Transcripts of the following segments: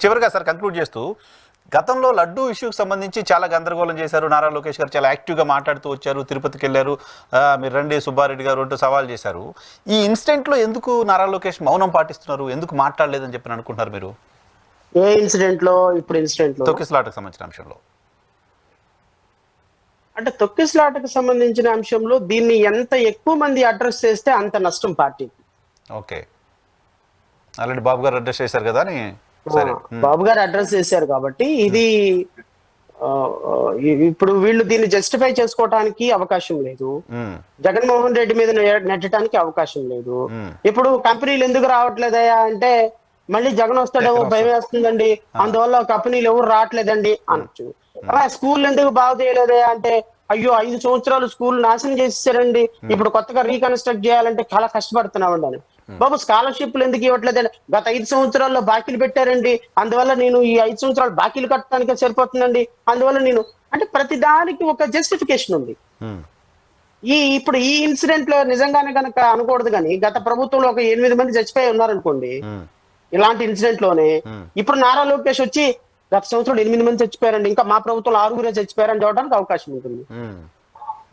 చివరిగా sir conclude చేస్తూ, గతంలో లడ్డూ ఇష్యూకి సంబంధించి చాలా గందరగోళం చేశారు. నారా లోకేష్ గారు చాలా యాక్టివ్గా మాట్లాడుతూ వచ్చారు. తిరుపతికి వెళ్ళారు, మీరు రండి సుబ్బారెడ్డి గారు అంటూ సవాల్ చేశారు. ఈ ఇన్సిడెంట్లో ఎందుకు నారా లోకేష్ మౌనం పాటిస్తున్నారు, ఎందుకు మాట్లాడలేదని చెప్పి అనుకుంటున్నారు మీరు? ఏ ఇన్సిడెంట్ లో? ఇప్పుడు ఇన్సిడెంట్ లో తొక్కిసలాటకు సంబంధించిన అంశంలో. అంటే తొక్కిసలాటకు సంబంధించిన అంశంలో దీన్ని ఎంత ఎక్కువ మంది అడ్రస్ చేస్తే అంత నష్టం పార్టీకి. ఓకే, ఆల్రెడీ బాబు గారు అడ్రస్ చేశారు కదా అని. సరే, బాబు గారు అడ్రస్ చేశారు కాబట్టి ఇది ఇప్పుడు వీళ్ళు దీన్ని జస్టిఫై చేసుకోవడానికి అవకాశం లేదు. జగన్మోహన్ రెడ్డి మీద నెట్టడానికి అవకాశం లేదు. ఇప్పుడు కంపెనీలు ఎందుకు రావట్లేదయా అంటే మళ్ళీ జగన్ వస్తాడేమో భయం వేస్తుందండి, అందువల్ల కంపెనీలు ఎవరు రావట్లేదండి అనొచ్చు. స్కూల్ ఎందుకు బాగు చేయలేదయా అంటే అయ్యో 5 సంవత్సరాలు స్కూల్ నాశనం చేసేసారండి, ఇప్పుడు కొత్తగా రీకన్స్ట్రక్ట్ చేయాలంటే చాలా కష్టపడుతున్నామండి అని. బాబు స్కాలర్షిప్లు ఎందుకు ఇవ్వట్లేదండి, గత 5 సంవత్సరాల్లో బాకీలు పెట్టారండి, అందువల్ల నేను ఈ 5 సంవత్సరాలు బాకీలు కట్టడానికే సరిపోతుందండి, అందువల్ల నేను అంటే ప్రతి దానికి ఒక జస్టిఫికేషన్ ఉంది. ఇప్పుడు ఈ ఇన్సిడెంట్ లో నిజంగానే కనుక అనకూడదు కానీ గత ప్రభుత్వంలో ఒక 8 మంది చచ్చిపోయి ఉన్నారనుకోండి ఇలాంటి ఇన్సిడెంట్ లోనే. ఇప్పుడు నారా లోకేష్ వచ్చి గత సంవత్సరం 8 మంది చచ్చిపోయారండి, ఇంకా మా ప్రభుత్వంలో 6 చచ్చిపోయారని చూడడానికి అవకాశం ఉంటుంది.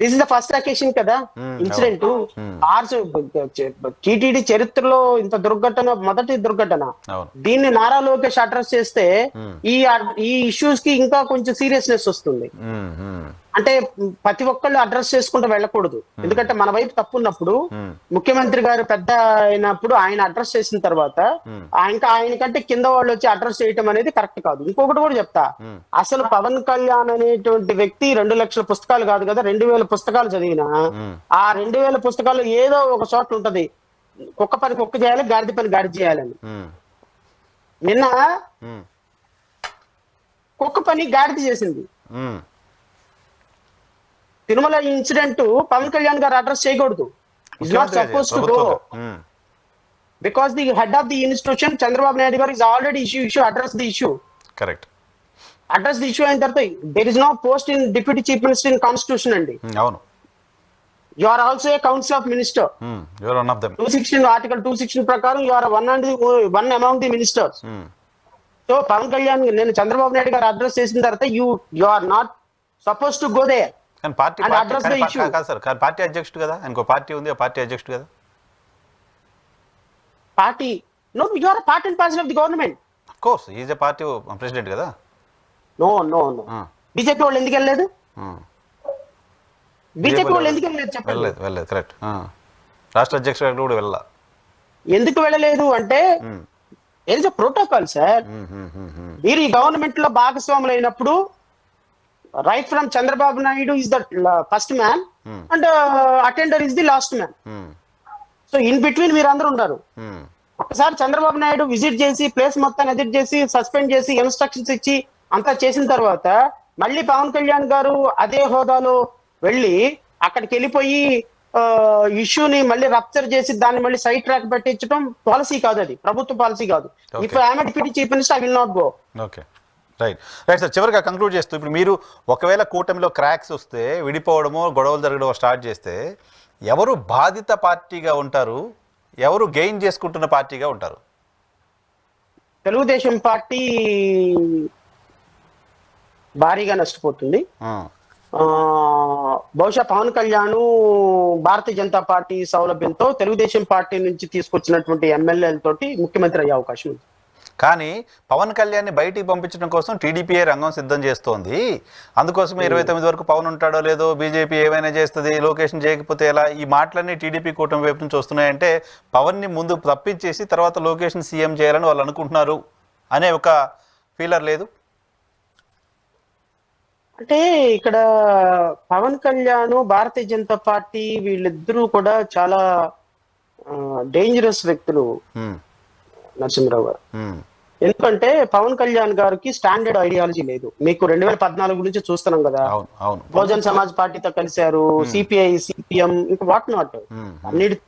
This is the first occasion కదా ఇన్సిడెంట్. టీటీడీ చరిత్రలో ఇంత దుర్ఘటన మొదటి దుర్ఘటన. దీన్ని నారా లోకేష్ అడ్రస్ చేస్తే ఈ ఇష్యూస్ కి ఇంకా కొంచెం సీరియస్నెస్ వస్తుంది. అంటే ప్రతి ఒక్కళ్ళు అడ్రస్ చేసుకుంటూ వెళ్ళకూడదు, ఎందుకంటే మన వైపు తప్పు ఉన్నప్పుడు ముఖ్యమంత్రి గారు పెద్ద అయినప్పుడు ఆయన అడ్రస్ చేసిన తర్వాత ఇంకా ఆయనకంటే కింద వాళ్ళు వచ్చి అడ్రస్ చేయటం అనేది కరెక్ట్ కాదు. ఇంకొకటి కూడా చెప్తా, అసలు పవన్ కళ్యాణ్ అనేటువంటి వ్యక్తి 2 లక్షల పుస్తకాలు కాదు కదా, 2000 పుస్తకాలు చదివినా ఆ 2000 పుస్తకాలు ఏదో ఒక చోట ఉంటది కుక్క పని కుక్క చేయాలి, గాడిద పని గాడిద చేయాలని. నిన్న కుక్క పని గాడిద చేసింది. తిరుమల ఇన్సిడెంట్ పవన్ కళ్యాణ్ గారు అడ్రస్ చేయకూడదు. Is not suppose to go because the head of the institution Chandrababu Naidu గారు is already issue address the issue. Correct. Address the issue అయిన తర్వాత there is no post in deputy chief minister in constitution అండి. అవును. You are also a council of minister. You are one of them. 216 article 216 ప్రకారం you are one among the ministers. So Pawan Kalyan నేను చంద్రబాబు నాయుడు గారు address చేసిన తర్వాత you are not supposed to go there. కానీ party కాదు sir, party అధ్యక్షుడు కదా, ఇంకో పార్టీ ఉంది, ఆ పార్టీ అధ్యక్షుడు కదా. Party no, you are a part and parcel of the government. Of course, he is a party president కదా. No. బీజేపీ వాళ్ళు ఎందుకు వెళ్ళలేదు? బీజేపీ వాళ్ళు ఎందుకు వెళ్ళలేదు చెప్పండి. వెళ్ళలేదు. కరెక్ట్. రాష్ట్ర అధ్యక్షుడు కూడా వెళ్ళా. ఎందుకు వెళ్ళలేదు అంటే ఏదో ప్రోటోకాల్ సార్. మీరు ఈ గవర్నమెంట్ లో భాగస్వాములు అయినప్పుడు right from Chandrababu Naidu is the first man and attender is the last man. So in between మీరు అందరూ ఉన్నారు. ఒకసారి చంద్రబాబు నాయుడు విజిట్ చేసి ప్లేస్ మొత్తాన్ని ఎడిట్ చేసి సస్పెండ్ చేసి ఇన్స్ట్రక్షన్స్ ఇచ్చి అంతా చేసిన తర్వాత మళ్ళీ పవన్ కళ్యాణ్ గారు అదే హోదాలో వెళ్ళి అక్కడికి వెళ్ళిపోయి ఇష్యూని మళ్ళీ రప్చర్ చేసి దాన్ని మళ్ళీ సైడ్ ట్రాక్ పెట్టించడం పాలసీ కాదు, అది ప్రభుత్వ పాలసీ కాదు. If I am deputy chief minister I will not go. Okay, right sir. చివరిగా కంక్లూడ్ చేస్తూ, ఇప్పుడు మీరు ఒకవేళ కూటమిలో క్రాక్స్ వస్తే, విడిపోవడమో గొడవలు జరగడమో స్టార్ట్ చేస్తే ఎవరు బాధిత పార్టీగా ఉంటారు, ఎవరు గెయిన్ చేసుకుంటున్న పార్టీగా ఉంటారు? తెలుగుదేశం పార్టీ భారీగా నష్టపోతుంది. బహుశా పవన్ కళ్యాణ్ భారతీయ జనతా పార్టీ సౌలభ్యంతో తెలుగుదేశం పార్టీ నుంచి తీసుకొచ్చినటువంటి ఎమ్మెల్యేలతోటి ముఖ్యమంత్రి అయ్యే అవకాశం ఉంది. కానీ పవన్ కళ్యాణ్ని బయటికి పంపించడం కోసం టీడీపీఏ రంగం సిద్ధం చేస్తోంది. అందుకోసమే 29 వరకు పవన్ ఉంటాడో లేదో, బీజేపీ ఏమైనా చేస్తుంది, లొకేషన్ చేయకపోతే ఎలా, ఈ మాటలన్నీ టీడీపీ కూటమి వైపు నుంచి వస్తున్నాయంటే పవన్ని ముందు తప్పించేసి తర్వాత లొకేషన్ సీఎం చేయాలని వాళ్ళు అనుకుంటున్నారు అనే ఒక ఫీలర్ లేదు? అంటే ఇక్కడ పవన్ కళ్యాణ్ భారతీయ జనతా పార్టీ వీళ్ళిద్దరూ కూడా చాలా డేంజరస్ వ్యక్తులు నరసింహరావు గారు. ఎందుకంటే పవన్ కళ్యాణ్ గారికి స్టాండర్డ్ ఐడియాలజీ లేదు. మీకు 2014 నుంచి చూస్తున్నాం కదా, బహుజన్ సమాజ్ పార్టీతో కలిశారు, సిపిఐ సిపిఎం ఇంకా వాట్ నాట్ అన్నిటి.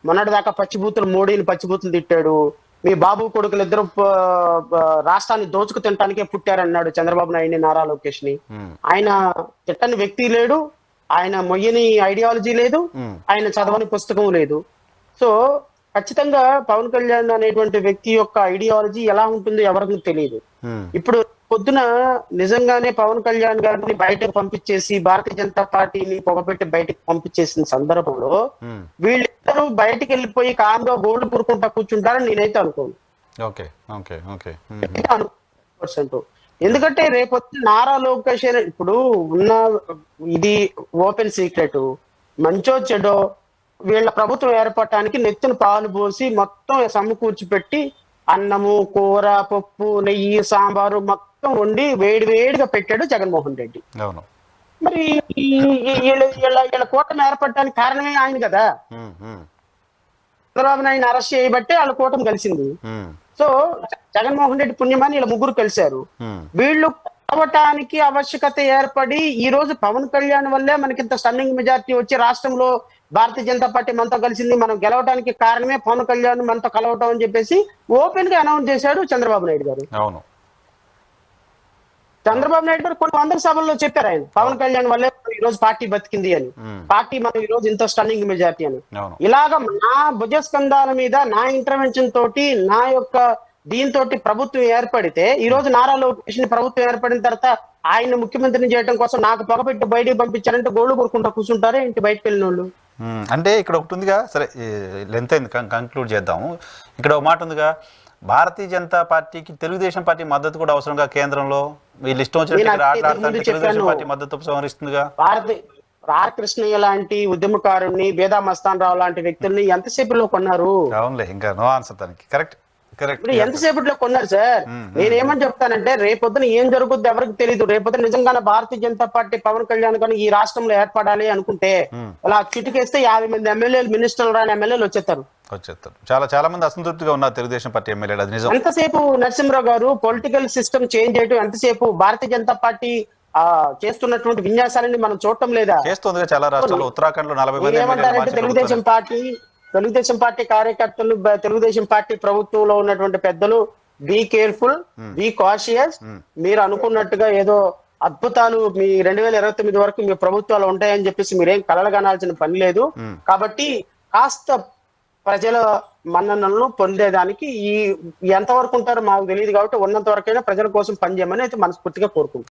మొన్నటి దాకా పచ్చిబూతులు, మోడీని పచ్చిబూతులు తిట్టాడు. మీ బాబు కొడుకులు ఇద్దరు రాష్ట్రాన్ని దోచుకు తినటానికే పుట్టారన్నాడు చంద్రబాబు నాయుడిని, నారా లోకేష్ ని. ఆయన తిట్టని వ్యక్తి లేడు, ఆయన మొయ్యని ఐడియాలజీ లేదు, ఆయన చదవని పుస్తకం లేదు. సో ఖచ్చితంగా పవన్ కళ్యాణ్ అనేటువంటి వ్యక్తి యొక్క ఐడియాలజీ ఎలా ఉంటుందో ఎవరికి తెలియదు. ఇప్పుడు పొద్దున నిజంగానే పవన్ కళ్యాణ్ గారిని బయటకు పంపించేసి భారతీయ జనతా పార్టీని పొగపెట్టి బయటకు పంపించేసిన సందర్భంలో వీళ్ళిద్దరూ బయటికి వెళ్ళిపోయి కామ్గా గోల్డ్ కూరుకుంటా కూర్చుంటారని నేనైతే అనుకోను. Okay okay okay 100%. ఎందుకంటే రేపొద్దు నారా లోకేష్ ఇప్పుడు ఉన్న ఇది ఓపెన్ సీక్రెట్, మంచో చెడో వీళ్ళ ప్రభుత్వం ఏర్పడటానికి నెత్తిన పాలు పోసి మొత్తం సమకూర్చి పెట్టి అన్నము కూర పప్పు నెయ్యి సాంబారు మొత్తం వండి వేడిగా పెట్టాడు జగన్మోహన్ రెడ్డి. అవును. మరి వీళ్ళ కూటమి ఏర్పడటానికి కారణమే ఆయన కదా. చంద్రబాబు నాయుడు అరెస్ట్ చేయబట్టే వాళ్ళ కూటమి కలిసింది. సో జగన్మోహన్ రెడ్డి పుణ్యమాని వీళ్ళ ముగ్గురు కలిశారు. వీళ్ళు కలవటానికి ఆవశ్యకత ఏర్పడి ఈ రోజు పవన్ కళ్యాణ్ వల్లే మనకి ఇంత స్టన్నింగ్ మెజారిటీ వచ్చి రాష్ట్రంలో భారతీయ జనతా పార్టీ మనతో కలిసింది, మనం గెలవడానికి కారణమే పవన్ కళ్యాణ్ మనతో కలవటం అని చెప్పేసి ఓపెన్ గా అనౌన్స్ చేశాడు చంద్రబాబు నాయుడు గారు. అవును. చంద్రబాబు నాయుడు గారు కొన్ని వందల సభల్లో చెప్పారు ఆయన పవన్ కళ్యాణ్ వల్లే ఈ రోజు పార్టీ బతికింది అని, పార్టీ మనం ఈ రోజు ఇంత స్టన్నింగ్ మెజారిటీ అని. ఇలాగ నా భుజస్కంధాల మీద నా ఇంటర్వెన్షన్ తోటి నా యొక్క దీంతో ప్రభుత్వం ఏర్పడితే ఈ రోజు నారా లోకేష్ ప్రభుత్వం ఏర్పడిన తర్వాత ఆయన ముఖ్యమంత్రిని చేయడం కోసం నాకు పొగపెట్టి బయటికి పంపించారంటే గోళ్ళు కొరుకుంటా కూర్చుంటారే ఇంటి బయటకు వెళ్ళిన వాళ్ళు. అంటే ఇక్కడ ఒకటి ఉందిగా, సరే లెంత్ అయింది కంక్లూడ్ చేద్దాము. ఇక్కడ ఒక మాట ఉందిగా, భారతీయ జనతా పార్టీకి తెలుగుదేశం పార్టీ మద్దతు కూడా అవసరంగా కేంద్రంలో వీళ్ళు ఇష్టం వచ్చినట్టు ఆటలాడుతుంటే తెలుగుదేశం పార్టీ మద్దతు ఉపసంహరిస్తుందిగా. ఆర్ కృష్ణయ్య లాంటి ఉద్యమకారుణ్ణి, బేదా మస్తాన్ రావు లాంటి వ్యక్తుల్ని ఎంతసేపులో కొన్నారు? అవునులే, ఇంకా నో ఆన్సర్ దానికి. కరెక్ట్. ఇప్పుడు ఎంతసేపట్లో కొన్నారు సార్? నేనేమని చెప్తానంటే రేపొద్దున ఏం జరుగుద్ది ఎవరికి తెలియదు. రేపొద్దున నిజంగానే భారతీయ జనతా పార్టీ పవన్ కళ్యాణ్ కానీ ఈ రాష్ట్రంలో ఏర్పడాలి అనుకుంటే అలా చిటికేస్తే 50 మంది ఎమ్మెల్యేలు, మినిస్టర్లు రాని ఎమ్మెల్యేలు వచ్చేస్తారు. చాలా మంది అసంతృప్తిగా ఉన్నారు తెలుగుదేశం పార్టీ ఎమ్మెల్యేలు. అది నిజం. ఎంతసేపు నరసింహరావు గారు పొలిటికల్ సిస్టమ్ చేంజ్ చేయడం, ఎంతసేపు భారతీయ జనతా పార్టీ చేస్తున్నటువంటి విన్యాసాలని మనం చూడటం లేదా? చేస్తుంది చాలా రాష్ట్రాల్లో. ఉత్తరాఖండ్ లో 40 మంది ఏమంటారంటే తెలుగుదేశం పార్టీ కార్యకర్తలు, తెలుగుదేశం పార్టీ ప్రభుత్వంలో ఉన్నటువంటి పెద్దలు బీ కేర్ఫుల్, బీ కాషియస్. మీరు అనుకున్నట్టుగా ఏదో అద్భుతాలు మీ 2029 వరకు మీ ప్రభుత్వాలు ఉంటాయని చెప్పేసి మీరేం కలలుగనాల్సిన పని లేదు. కాబట్టి కాస్త ప్రజల మన్ననలను పొందేదానికి ఈ ఎంతవరకు ఉంటారో మాకు తెలియదు, కాబట్టి ఉన్నంత వరకైనా ప్రజల కోసం పనిచేయమని అయితే మనస్ఫూర్తిగా కోరుకుంటాం.